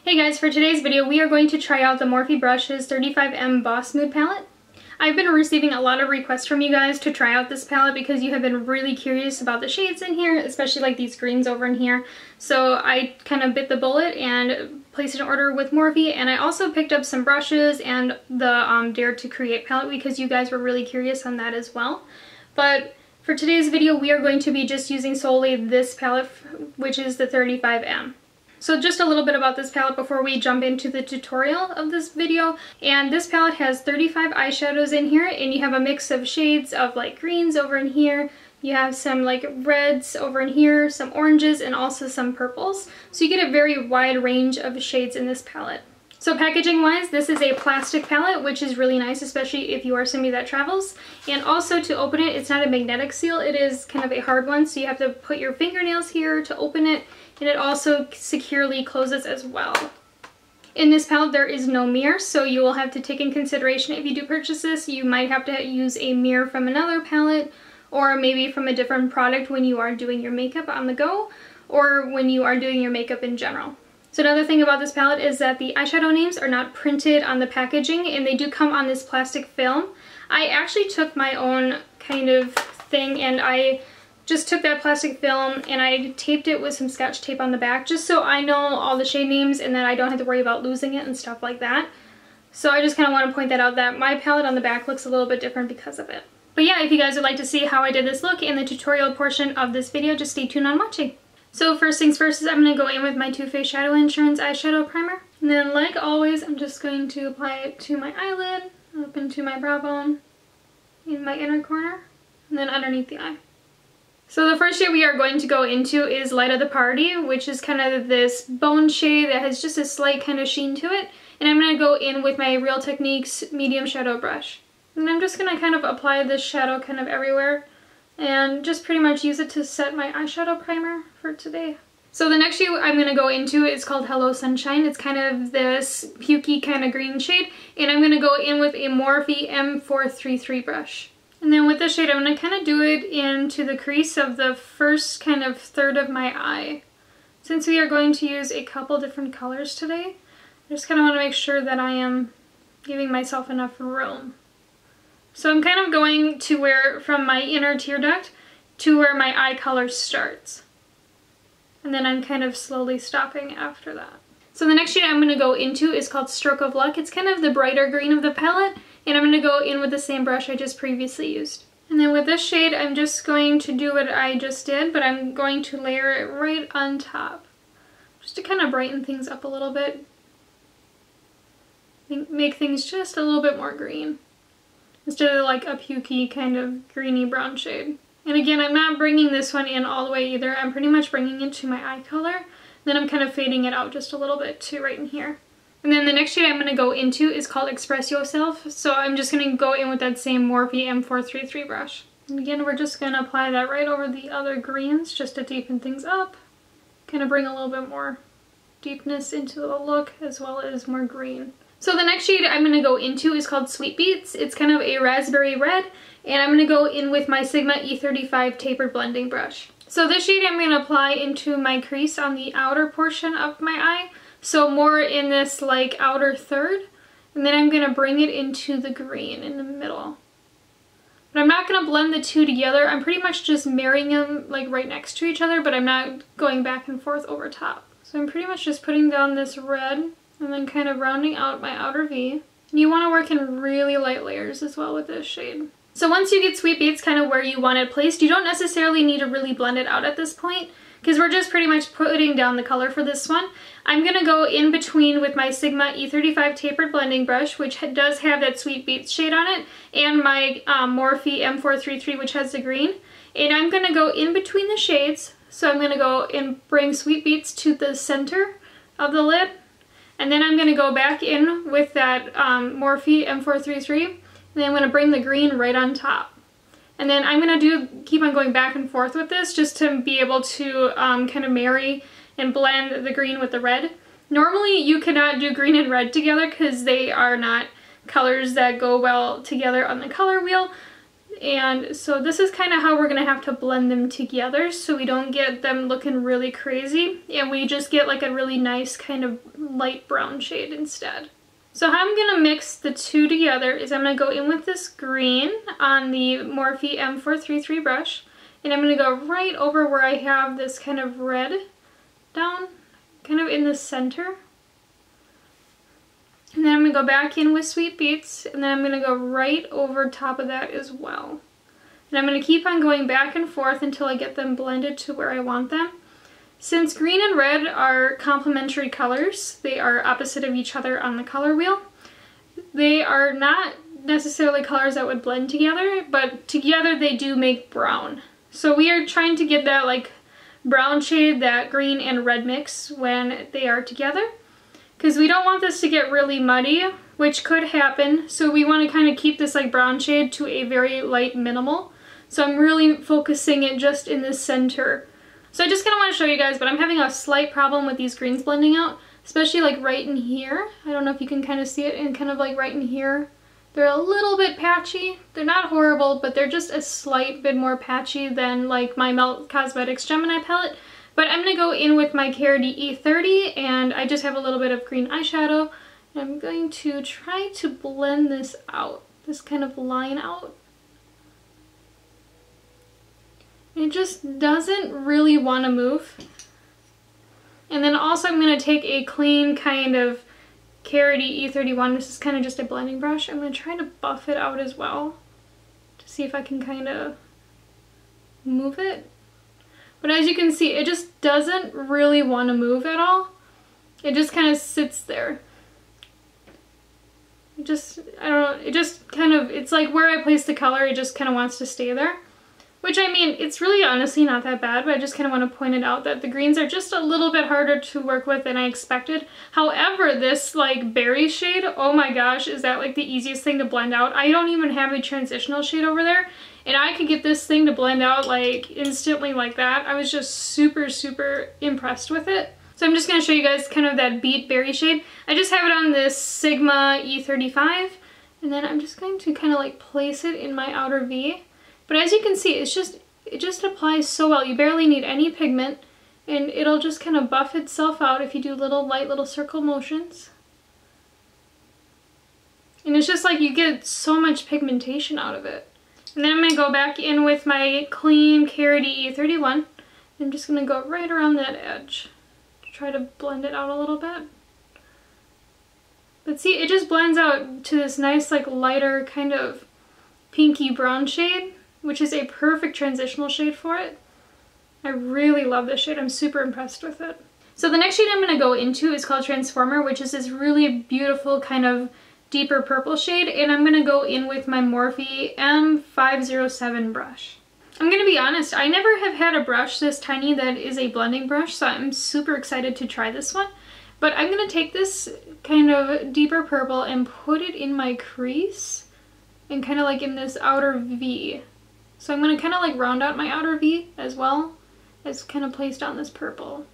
Hey guys, for today's video we are going to try out the Morphe Brushes 35M Boss Mood palette. I've been receiving a lot of requests from you guys to try out this palette because you have been really curious about the shades in here, especially like these greens over in here. So I kind of bit the bullet and placed an order with Morphe, and I also picked up some brushes and the Dare to Create palette because you guys were really curious on that as well. But for today's video we are going to be just using solely this palette, which is the 35M. So just a little bit about this palette before we jump into the tutorial of this video. And this palette has 35 eyeshadows in here, and you have a mix of shades of like greens over in here. You have some like reds over in here, some oranges, and also some purples. So you get a very wide range of shades in this palette. So packaging wise, this is a plastic palette, which is really nice, especially if you are somebody that travels. And also to open it, it's not a magnetic seal, it is kind of a hard one, so you have to put your fingernails here to open it, and it also securely closes as well. In this palette there is no mirror, so you will have to take in consideration if you do purchase this, you might have to use a mirror from another palette, or maybe from a different product when you are doing your makeup on the go, or when you are doing your makeup in general. So another thing about this palette is that the eyeshadow names are not printed on the packaging, and they do come on this plastic film. I actually took my own kind of thing and I just took that plastic film and I taped it with some Scotch tape on the back just so I know all the shade names and that I don't have to worry about losing it and stuff like that. So I just kind of want to point that out, that my palette on the back looks a little bit different because of it. But yeah, if you guys would like to see how I did this look in the tutorial portion of this video, just stay tuned on watching. So first things first is I'm going to go in with my Too Faced Shadow Insurance eyeshadow primer. And then like always, I'm just going to apply it to my eyelid, up into my brow bone, in my inner corner, and then underneath the eye. So the first shade we are going to go into is Light of the Paaaarty, which is kind of this bone shade that has just a slight kind of sheen to it. And I'm going to go in with my Real Techniques medium shadow brush. And I'm just going to kind of apply this shadow kind of everywhere, and just pretty much use it to set my eyeshadow primer for today. So the next shade I'm going to go into is called Hello Sunshine. It's kind of this pukey kind of green shade, and I'm going to go in with a Morphe M433 brush. And then with this shade I'm going to kind of do it into the crease of the first kind of third of my eye. Since we are going to use a couple different colors today, I just kind of want to make sure that I am giving myself enough room. So I'm kind of going to where, from my inner tear duct to where my eye color starts. And then I'm kind of slowly stopping after that. So the next shade I'm going to go into is called Stroke of Luck. It's kind of the brighter green of the palette, and I'm going to go in with the same brush I just previously used. And then with this shade I'm just going to do what I just did, but I'm going to layer it right on top. Just to kind of brighten things up a little bit. Make things just a little bit more green, instead of like a pukey kind of greeny brown shade. And again, I'm not bringing this one in all the way either. I'm pretty much bringing it to my eye color. Then I'm kind of fading it out just a little bit too right in here. And then the next shade I'm going to go into is called Express Yourself. So I'm just going to go in with that same Morphe M433 brush. And again, we're just going to apply that right over the other greens just to deepen things up. Kind of bring a little bit more deepness into the look as well as more green. So the next shade I'm going to go into is called Sweet Beets. It's kind of a raspberry red, and I'm going to go in with my Sigma E35 tapered blending brush. So this shade I'm going to apply into my crease on the outer portion of my eye, so more in this like outer third, and then I'm going to bring it into the green in the middle. But I'm not going to blend the two together. I'm pretty much just marrying them like right next to each other, but I'm not going back and forth over top. So I'm pretty much just putting down this red and then kind of rounding out my outer V. And you want to work in really light layers as well with this shade. So once you get Sweet Beets kind of where you want it placed, you don't necessarily need to really blend it out at this point, because we're just pretty much putting down the color for this one. I'm going to go in between with my Sigma E35 tapered blending brush, which does have that Sweet Beets shade on it, and my Morphe M433, which has the green. And I'm going to go in between the shades, so I'm going to go and bring Sweet Beets to the center of the lid. And then I'm going to go back in with that Morphe M433, and then I'm going to bring the green right on top. And then I'm going to keep on going back and forth with this just to be able to kind of marry and blend the green with the red. Normally you cannot do green and red together because they are not colors that go well together on the color wheel. And so this is kind of how we're going to have to blend them together so we don't get them looking really crazy and we just get like a really nice kind of light brown shade instead. So how I'm going to mix the two together is I'm going to go in with this green on the Morphe M433 brush, and I'm going to go right over where I have this kind of red down, kind of in the center. And then I'm going to go back in with Sweet Beets, and then I'm going to go right over top of that as well. And I'm going to keep on going back and forth until I get them blended to where I want them. Since green and red are complementary colors, they are opposite of each other on the color wheel, they are not necessarily colors that would blend together, but together they do make brown. So we are trying to get that like brown shade, that green and red mix when they are together, because we don't want this to get really muddy, which could happen. So we want to kind of keep this like brown shade to a very light minimal. So I'm really focusing it just in the center. So I just kind of want to show you guys, but I'm having a slight problem with these greens blending out, especially like right in here. I don't know if you can kind of see it, and kind of like right in here. They're a little bit patchy. They're not horrible, but they're just a slight bit more patchy than like my Melt Cosmetics Gemini palette. But I'm going to go in with my Paaaarty E30, and I just have a little bit of green eyeshadow. And I'm going to try to blend this out, this kind of line out. It just doesn't really want to move. And then also I'm going to take a clean kind of Paaaarty E31. This is kind of just a blending brush. I'm going to try to buff it out as well to see if I can kind of move it. But as you can see, it just doesn't really want to move at all. It just kind of sits there. I don't know, it just kind of, it's like where I place the color, it just kind of wants to stay there. Which, I mean, it's really honestly not that bad, but I just kind of want to point it out that the greens are just a little bit harder to work with than I expected. However, this like berry shade, oh my gosh, is that like the easiest thing to blend out. I don't even have a transitional shade over there, and I could get this thing to blend out like instantly like that. I was just super, super impressed with it. So I'm just going to show you guys kind of that Beet berry shade. I just have it on this Sigma E35, and then I'm just going to kind of like place it in my outer V. But as you can see, it just applies so well. You barely need any pigment, and it'll just kind of buff itself out if you do light little circle motions. And it's just like you get so much pigmentation out of it. And then I'm going to go back in with my clean Paaaarty E31. I'm just going to go right around that edge to try to blend it out a little bit. But see, it just blends out to this nice like lighter kind of pinky brown shade, which is a perfect transitional shade for it. I really love this shade. I'm super impressed with it. So the next shade I'm going to go into is called Transformer, which is this really beautiful kind of deeper purple shade, and I'm going to go in with my Morphe M507 brush. I'm going to be honest, I never have had a brush this tiny that is a blending brush, so I'm super excited to try this one. But I'm going to take this kind of deeper purple and put it in my crease and kind of like in this outer V. So I'm going to kind of like round out my outer V as well as kind of place down this purple.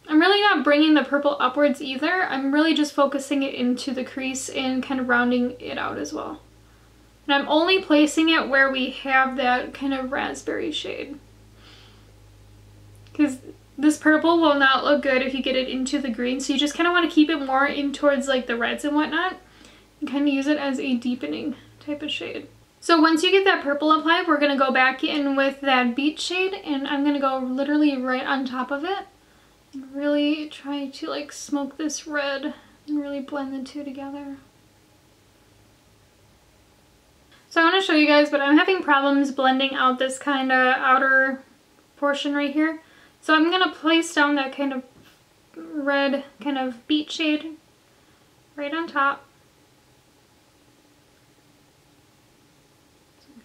I'm really not bringing the purple upwards either. I'm really just focusing it into the crease and kind of rounding it out as well. And I'm only placing it where we have that kind of raspberry shade, because this purple will not look good if you get it into the green. So you just kind of want to keep it more in towards like the reds and whatnot and kind of use it as a deepening type of shade. So once you get that purple applied, we're going to go back in with that Beet shade, and I'm going to go literally right on top of it and really try to like smoke this red and really blend the two together. So I want to show you guys, but I'm having problems blending out this kind of outer portion right here. So I'm going to place down that kind of red kind of Beet shade right on top.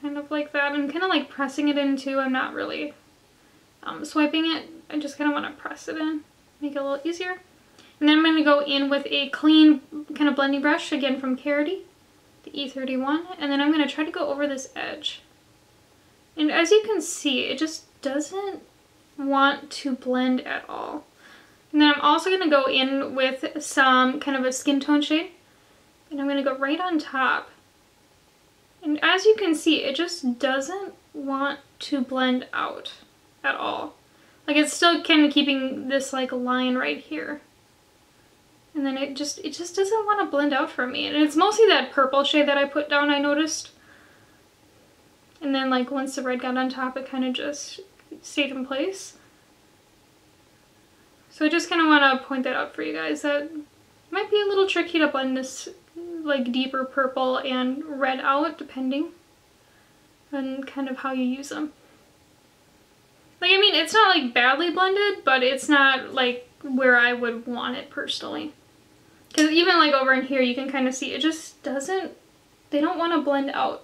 Kind of like that. I'm kind of like pressing it in too. I'm not really swiping it. I just kind of want to press it in, make it a little easier. And then I'm going to go in with a clean kind of blending brush, again from Paaaarty, the E31, and then I'm going to try to go over this edge. And as you can see, it just doesn't want to blend at all. And then I'm also going to go in with some kind of a skin tone shade, and I'm going to go right on top And as you can see, it just doesn't want to blend out at all. Like it's still kind of keeping this like line right here. And then it just doesn't want to blend out for me. And it's mostly that purple shade that I put down, I noticed. And then like once the red got on top, it kind of just stayed in place. So I just kind of want to point that out for you guys, that it might be a little tricky to blend this like deeper purple and red out, depending on kind of how you use them. Like, I mean, it's not like badly blended, but it's not like where I would want it personally. Because even like over in here, you can kind of see it just doesn't, they don't want to blend out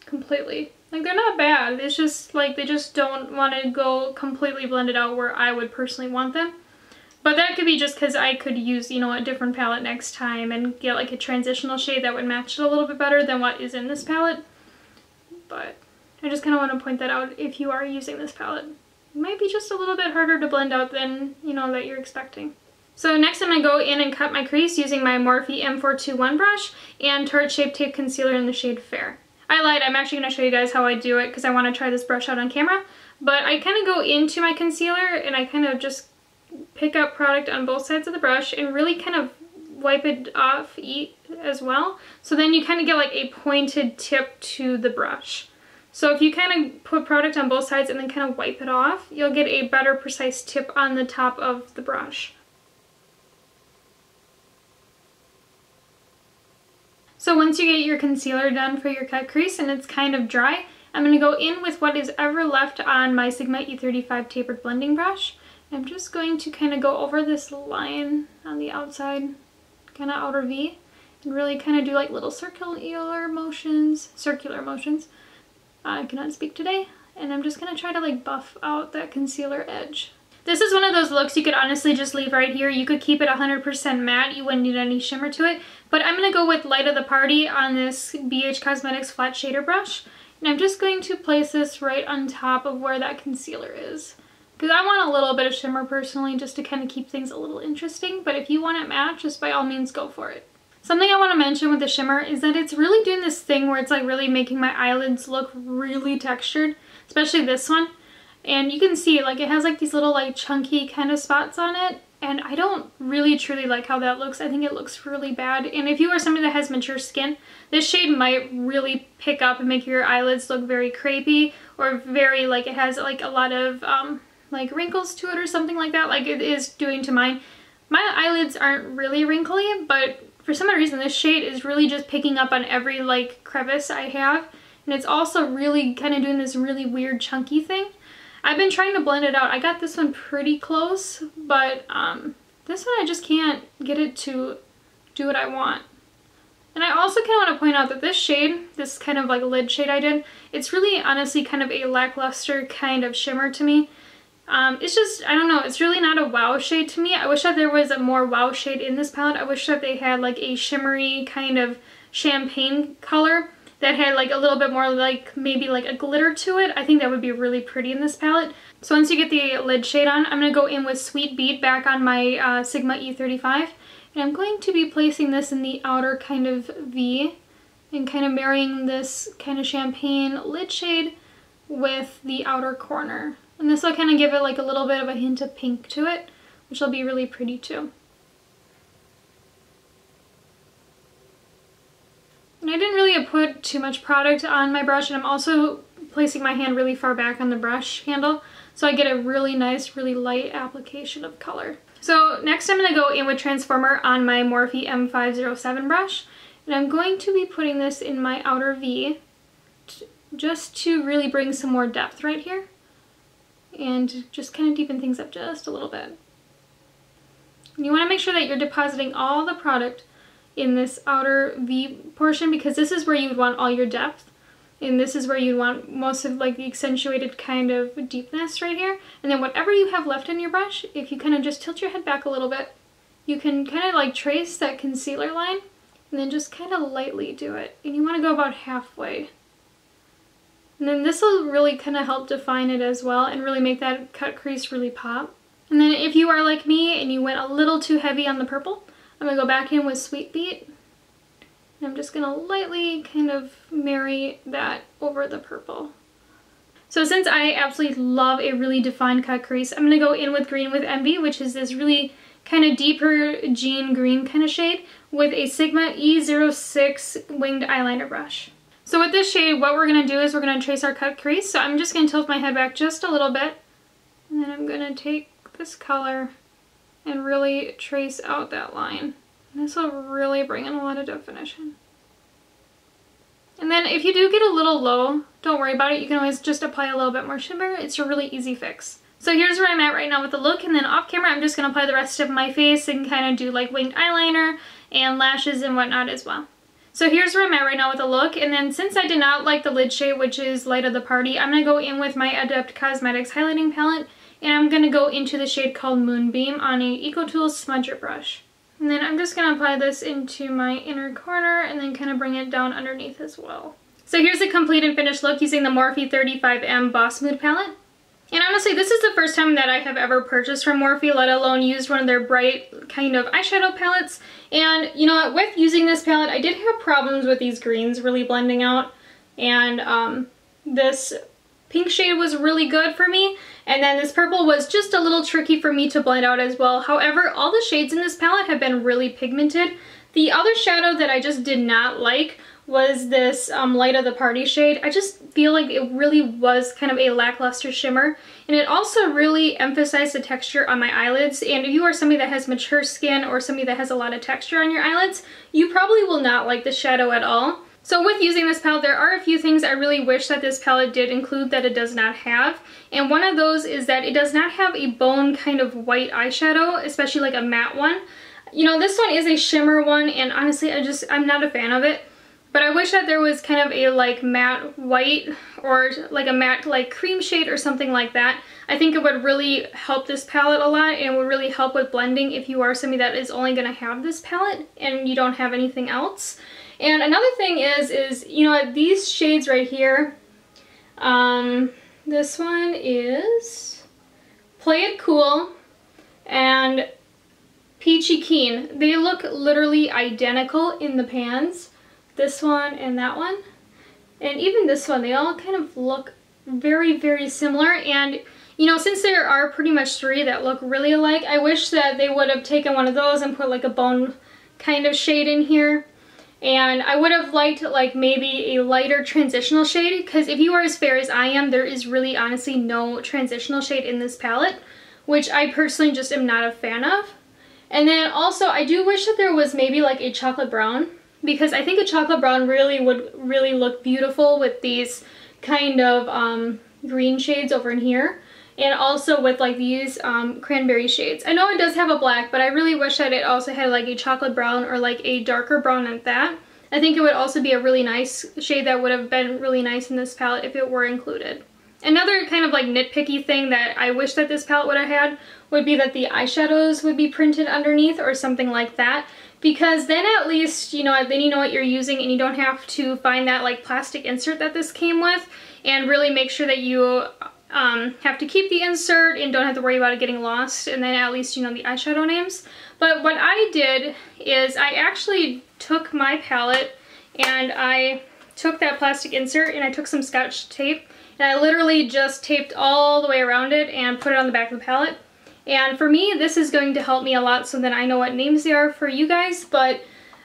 completely. Like they're not bad, it's just like they just don't want to go completely blended out where I would personally want them. But that could be just because I could use, you know, a different palette next time and get like a transitional shade that would match it a little bit better than what is in this palette. But I just kind of want to point that out if you are using this palette. It might be just a little bit harder to blend out than, you know, that you're expecting. So next I'm going to go in and cut my crease using my Morphe M421 brush and Tarte Shape Tape Concealer in the shade Fair. I lied, I'm actually going to show you guys how I do it because I want to try this brush out on camera. But I kind of go into my concealer and I kind of just pick up product on both sides of the brush and really kind of wipe it off as well. So then you kind of get like a pointed tip to the brush. So if you kind of put product on both sides and then kind of wipe it off, you'll get a better precise tip on the top of the brush. So once you get your concealer done for your cut crease and it's kind of dry, I'm going to go in with what is ever left on my Sigma E35 tapered blending brush. I'm just going to kind of go over this line on the outside, kind of outer V, and really kind of do like little circular motions. I cannot speak today. And I'm just going to try to like buff out that concealer edge. This is one of those looks you could honestly just leave right here. You could keep it 100% matte. You wouldn't need any shimmer to it. But I'm going to go with Light of the Party on this BH Cosmetics flat shader brush. And I'm just going to place this right on top of where that concealer is. Because I want a little bit of shimmer personally, just to kind of keep things a little interesting. But if you want it matte, just by all means go for it. Something I want to mention with the shimmer is that it's really doing this thing where it's like really making my eyelids look really textured. Especially this one. And you can see like it has like these little like chunky kind of spots on it. And I don't really truly like how that looks. I think it looks really bad. And if you are somebody that has mature skin, this shade might really pick up and make your eyelids look very crepey. Or very like it has like a lot of like wrinkles to it or something like that, like it is doing to mine. My eyelids aren't really wrinkly, but for some reason this shade is really just picking up on every like crevice I have, and it's also really kind of doing this really weird chunky thing. I've been trying to blend it out. I got this one pretty close, but this one I just can't get it to do what I want. And I also kind of want to point out that this shade, this kind of like lid shade I did, it's really honestly kind of a lackluster kind of shimmer to me. It's just, I don't know, it's really not a wow shade to me. I wish that there was a more wow shade in this palette. I wish that they had like a shimmery kind of champagne color that had like a little bit more like maybe like a glitter to it. I think that would be really pretty in this palette. So once you get the lid shade on, I'm going to go in with Sweet Beet back on my Sigma E35. And I'm going to be placing this in the outer kind of V and kind of marrying this kind of champagne lid shade with the outer corner. And this will kind of give it like a little bit of a hint of pink to it, which will be really pretty too. And I didn't really put too much product on my brush, and I'm also placing my hand really far back on the brush handle so I get a really nice, really light application of color. So next I'm going to go in with Transformer on my Morphe M507 brush, and I'm going to be putting this in my outer V just to really bring some more depth right here. And just kind of deepen things up just a little bit. And you want to make sure that you're depositing all the product in this outer V portion, because this is where you would want all your depth. And this is where you want most of like the accentuated kind of deepness right here. And then whatever you have left in your brush, if you kind of just tilt your head back a little bit, you can kind of like trace that concealer line and then just kind of lightly do it. And you want to go about halfway. And then this will really kind of help define it as well and really make that cut crease really pop. And then if you are like me and you went a little too heavy on the purple, I'm going to go back in with Sweet Beet And I'm just gonna lightly kind of marry that over the purple. So since I absolutely love a really defined cut crease, I'm gonna go in with Green with Envy, which is this really kind of deeper jean green kind of shade, with a Sigma E06 winged eyeliner brush. So with this shade, what we're gonna do is we're gonna trace our cut crease. So I'm just gonna tilt my head back just a little bit, and then I'm gonna take this color and really trace out that line. This will really bring in a lot of definition. And then if you do get a little low, don't worry about it. You can always just apply a little bit more shimmer. It's a really easy fix. So here's where I'm at right now with the look, and then off camera I'm just going to apply the rest of my face and kind of do like winged eyeliner and lashes and whatnot as well. So here's where I'm at right now with the look, and then since I did not like the lid shade, which is Light of the Party, I'm going to go in with my Adept Cosmetics highlighting palette, and I'm going to go into the shade called Moonbeam on a EcoTools smudger brush. And then I'm just going to apply this into my inner corner and then kind of bring it down underneath as well. So here's a complete and finished look using the Morphe 35M Boss Mood palette. And honestly, this is the first time that I have ever purchased from Morphe, let alone used one of their bright kind of eyeshadow palettes. And you know what, with using this palette, I did have problems with these greens really blending out. And this pink shade was really good for me. And then this purple was just a little tricky for me to blend out as well. However, all the shades in this palette have been really pigmented. The other shadow that I just did not like was this Light of the Party shade. I just feel like it really was kind of a lackluster shimmer. And it also really emphasized the texture on my eyelids. And if you are somebody that has mature skin or somebody that has a lot of texture on your eyelids, you probably will not like the shadow at all. So with using this palette, there are a few things I really wish that this palette did include that it does not have. And one of those is that it does not have a bone kind of white eyeshadow, especially like a matte one. You know, this one is a shimmer one, and honestly, I'm not a fan of it. But I wish that there was kind of a like matte white or like a matte like cream shade or something like that. I think it would really help this palette a lot, and it would really help with blending if you are somebody that is only going to have this palette and you don't have anything else. And another thing is you know, these shades right here, this one is Play It Cool and Peachy Keen. They look literally identical in the pans. This one and that one. And even this one, they all kind of look very, very similar. And, you know, since there are pretty much three that look really alike, I wish that they would have taken one of those and put like a bone kind of shade in here. And I would have liked like maybe a lighter transitional shade, because if you are as fair as I am, there is really honestly no transitional shade in this palette, which I personally just am not a fan of. And then also I do wish that there was maybe like a chocolate brown, because I think a chocolate brown would really look beautiful with these kind of green shades over in here. And also with like these cranberry shades. I know it does have a black, but I really wish that it also had like a chocolate brown or like a darker brown at that. I think it would also be a really nice shade that would have been really nice in this palette if it were included. Another kind of like nitpicky thing that I wish that this palette would have had would be that the eyeshadows would be printed underneath or something like that. Because then at least, you know, then you know what you're using and you don't have to find that like plastic insert that this came with, and really make sure that you have to keep the insert and don't have to worry about it getting lost, and then at least you know the eyeshadow names. But what I did is I actually took my palette and I took that plastic insert and I took some Scotch tape and I literally just taped all the way around it and put it on the back of the palette. And for me, this is going to help me a lot so that I know what names they are for you guys. But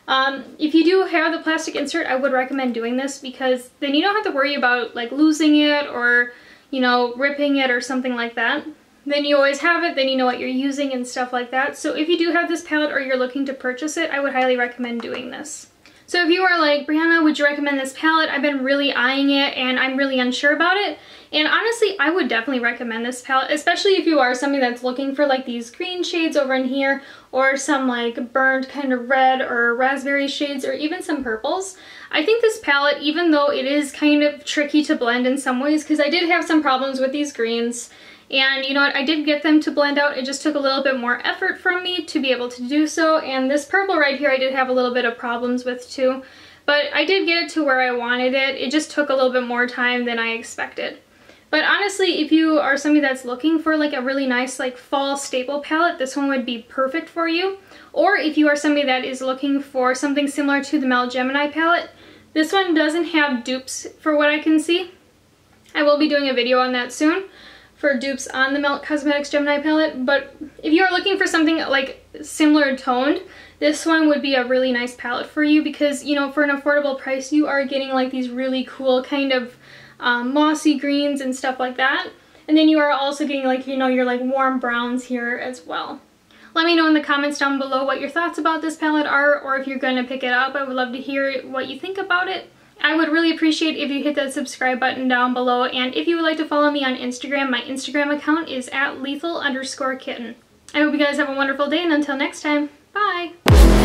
if you do have the plastic insert, I would recommend doing this, because then you don't have to worry about like losing it or, you know, ripping it or something like that. Then you always have it, then you know what you're using and stuff like that. So if you do have this palette or you're looking to purchase it, I would highly recommend doing this. So if you are like, Breyonna, would you recommend this palette? I've been really eyeing it and I'm really unsure about it. And honestly, I would definitely recommend this palette, especially if you are somebody that's looking for like these green shades over in here, or some like burnt kind of red or raspberry shades, or even some purples. I think this palette, even though it is kind of tricky to blend in some ways, because I did have some problems with these greens, and you know what, I did get them to blend out. It just took a little bit more effort from me to be able to do so. And this purple right here I did have a little bit of problems with too, but I did get it to where I wanted it. It just took a little bit more time than I expected. But honestly, if you are somebody that's looking for like a really nice like fall staple palette, this one would be perfect for you. Or if you are somebody that is looking for something similar to the Melt Gemini palette, this one doesn't have dupes for what I can see. I will be doing a video on that soon for dupes on the Melt Cosmetics Gemini palette, but if you are looking for something like similar toned, this one would be a really nice palette for you because, you know, for an affordable price, you are getting like these really cool kind of mossy greens and stuff like that. And then you are also getting like, you know, your like warm browns here as well. Let me know in the comments down below what your thoughts about this palette are, or if you're going to pick it up. I would love to hear what you think about it. I would really appreciate if you hit that subscribe button down below, and if you would like to follow me on Instagram, my Instagram account is @lethal_kitten. I hope you guys have a wonderful day, and until next time, bye!